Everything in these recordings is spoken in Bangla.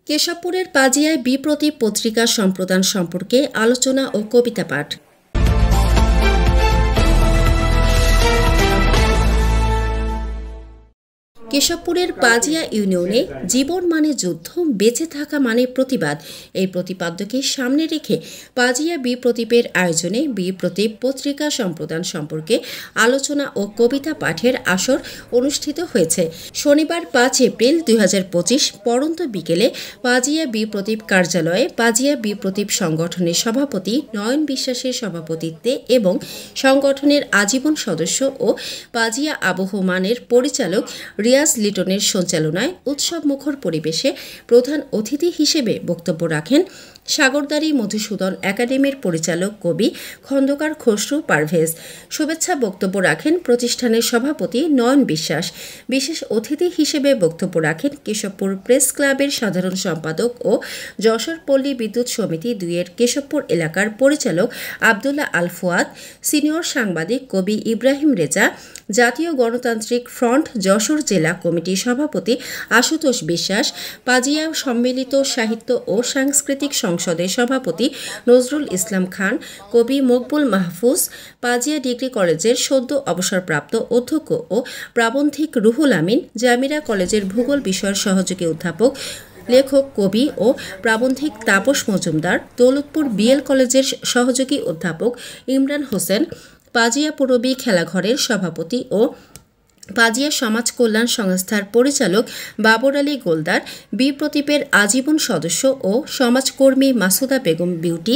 কেশবপুরের পাজিয়ায় বিপ্রতীপ পত্রিকা সম্প্রদান সম্পর্কে আলোচনা ও কবিতা পাঠ। কেশবপুরের পাজিয়া ইউনিয়নে জীবন মানে যুদ্ধ, বেঁচে থাকা মানে প্রতিবাদ, এই প্রতিপাদ্যকে সামনে রেখে পাজিয়া বিপ্রতীপের আয়োজনে বিপ্রতীপ পত্রিকা সম্প্রদান সম্পর্কে আলোচনা ও কবিতা পাঠের আসর অনুষ্ঠিত হয়েছে। শনিবার 5 এপ্রিল 2025 পড়ন্ত বিকেলে পাজিয়া বিপ্রতীপ কার্যালয়ে পাজিয়া বিপ্রতীপ সংগঠনের সভাপতি নয়ন বিশ্বাসের সভাপতিত্বে এবং সংগঠনের আজীবন সদস্য ও পাজিয়া আবহমানের পরিচালক রিয়াজ লিটনের সঞ্চালনায় উৎসবমুখর পরিবেশে প্রধান অতিথি হিসেবে বক্তব্য রাখেন সাগরদাড়ি মধুসূদন একাডেমির পরিচালক কবি খন্দকার খসরু পারভেজ। শুভেচ্ছা বক্তব্য রাখেন প্রতিষ্ঠানের সভাপতি নয়ন বিশ্বাস। বিশেষ অতিথি হিসেবে বক্তব্য রাখেন কেশবপুর প্রেস ক্লাবের সাধারণ সম্পাদক ও যশোর পল্লী বিদ্যুৎ সমিতি 2-এর কেশবপুর এলাকার পরিচালক আবদুল্লাহ আল ফুয়াদ, সিনিয়র সাংবাদিক কবি ইব্রাহিম রেজা, জাতীয় গণতান্ত্রিক ফ্রন্ট যশোর জেলা কমিটির সভাপতি আশুতোষ বিশ্বাস, পাজিয়া সম্মিলিত সাহিত্য ও সাংস্কৃতিক সংসদের সভাপতি নজরুল ইসলাম খান, কবি মকবুল মাহফুজ, পাজিয়া ডিগ্রি কলেজের সদ্য অবসরপ্রাপ্ত অধ্যক্ষ ও প্রাবন্ধিক রুহুল আমিন, জামিরা কলেজের ভূগোল বিষয়ের সহযোগী অধ্যাপক লেখক কবি ও প্রাবন্ধিক তাপস মজুমদার, দৌলতপুর বিএল কলেজের সহযোগী অধ্যাপক ইমরান হোসেন, পাজিয়া পুরবী খেলাঘরের সভাপতি ও পাজিয়া সমাজ কল্যাণ সংস্থার পরিচালক বাবর আলী গোলদার, বিপ্রতীপের আজীবন সদস্য ও সমাজকর্মী মাসুদা বেগম বিউটি,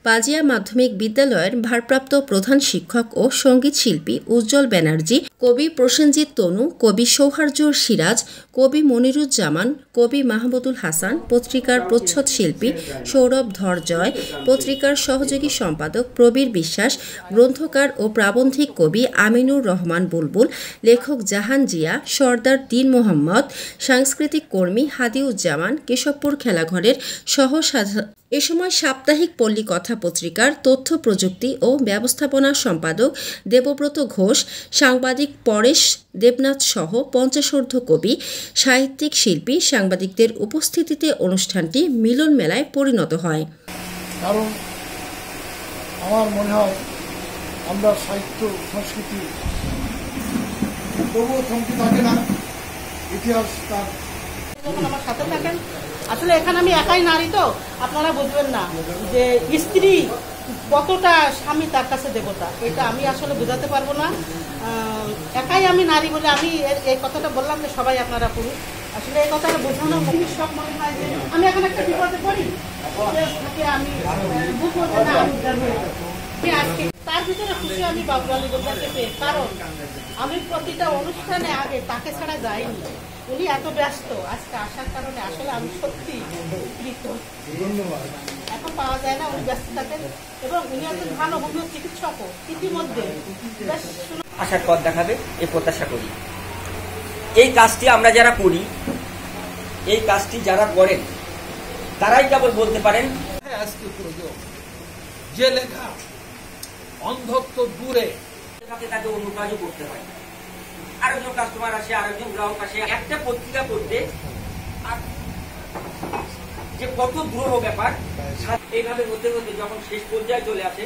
পাজিয়া মাধ্যমিক বিদ্যালয়ের ভারপ্রাপ্ত প্রধান শিক্ষক ও সঙ্গীত শিল্পী উজ্জ্বল ব্যানার্জি, কবি প্রসেনজিৎ তনু, কবি সৌহার্য সিরাজ, কবি মনিরুজ্জামান, কবি মাহমুদুল হাসান, পত্রিকার প্রচ্ছদ শিল্পী সৌরভ ধরজয়, পত্রিকার সহযোগী সম্পাদক প্রবীর বিশ্বাস, গ্রন্থকার ও প্রাবন্ধিক কবি আমিনুর রহমান বুলবুল, লেখক জাহান জিয়া, সর্দার দীন মোহাম্মদ, সাংস্কৃতিক কর্মী হাদিউজ্জামান, কেশবপুর খেলাঘরের এ সময় সাপ্তাহিক পল্লী কথা পত্রিকার তথ্য প্রযুক্তি ও ব্যবস্থাপনা সম্পাদক দেবব্রত ঘোষ, সাংবাদিক পরেশ দেবনাথ সহ 50 কবি, সাহিত্যিক শিল্পী, সাংবাদিকদের উপস্থিতিতে অনুষ্ঠানটি মিলন মেলায় পরিণত হয়। কারণ আমার মনে হয় আমরা সাহিত্য সংস্কৃতি তবুও থমকে থাকে না, ইতিহাস তার আমার সাথে থাকেন। আসলে এখানে আমি একাই নারী, তো আপনারা বুঝবেন না যে স্ত্রী কতটা স্বামী তার কাছে দেবতা, এটা আমি আসলে বোঝাতে পারবো না। একাই আমি নারী বলে আমি এই কথাটা বললাম যে সবাই আপনারা পুরুষ। আসলে এই কথাটা বোঝানো মুখের সব মনে হয় যে আমি এখন একটা বিপদে পড়ি, আমি বুঝবো না আমি আজকে তার ভিতরে খুশি আমি বাবু আলী গোলদারকে পেয়ে, কারণ আমি প্রতিটা অনুষ্ঠানে আগে তাকে ছাড়া যাইনি। উনি এত ব্যস্ত, আজকে আসার কারণে আসলে আমি সত্যি কৃত। এখন পাওয়া যায় না, উনি ব্যস্ত থাকেন এবং উনি একজন ভালো হোমিও চিকিৎসকও ইতিমধ্যে আসার পথ দেখাবে এই প্রত্যাশা করি। এই কাজটি আমরা যারা করি, এই কাজটি যারা করেন তারাই কেবল বলতে পারেন আজকে প্রয়োজন যে লেখা অন্ধত্ব দূরে তাকে অন্য কাজও করতে হয়। আরেকজন কাস্টমার আসে, আরেকজন গ্রাহক আসে, একটা পত্রিকা করতে যে কত দ্রুহ ব্যাপার, এইভাবে হতে হতে যখন শেষ পর্যায়ে চলে আসে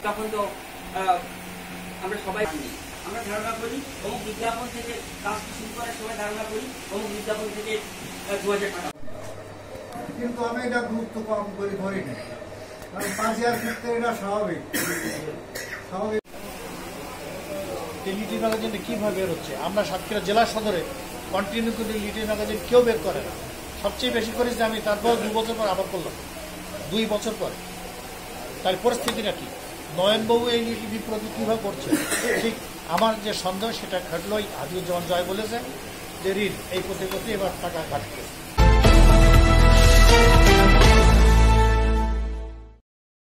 তখন তো আমরা সবাই আমরা ধারণা করি অমুক বিজ্ঞাপন থেকে কাজটি শুরু করার সময় ধারণা করি অমুক বিজ্ঞাপন থেকে 2000 টাকা, কিন্তু আমি এটা গুরুত্ব কম করে ধরিনি, কারণ পাজিয়ার ক্ষেত্রে এটা স্বাভাবিক। লিটি ম্যাগাজিন কিভাবে বের হচ্ছে? আমরা সাতক্ষীরা জেলা সদরে কন্টিনিউ করে লিটি ম্যাগাজিন কেউ বের করে না, সবচেয়ে বেশি করেছি আমি। তারপর 2 বছর পর আবার করলাম, 2 বছর পরে। তার পরিস্থিতিটা কি? নয়নবাবু এই লিটি বিপ্রতীপ কীভাবে করছে, ঠিক আমার যে সন্দেহ সেটা ঘটলই। হাদিউজ্জামান জয় বলেছে যে ঋণ এই প্রতি এবার টাকা কাটবে।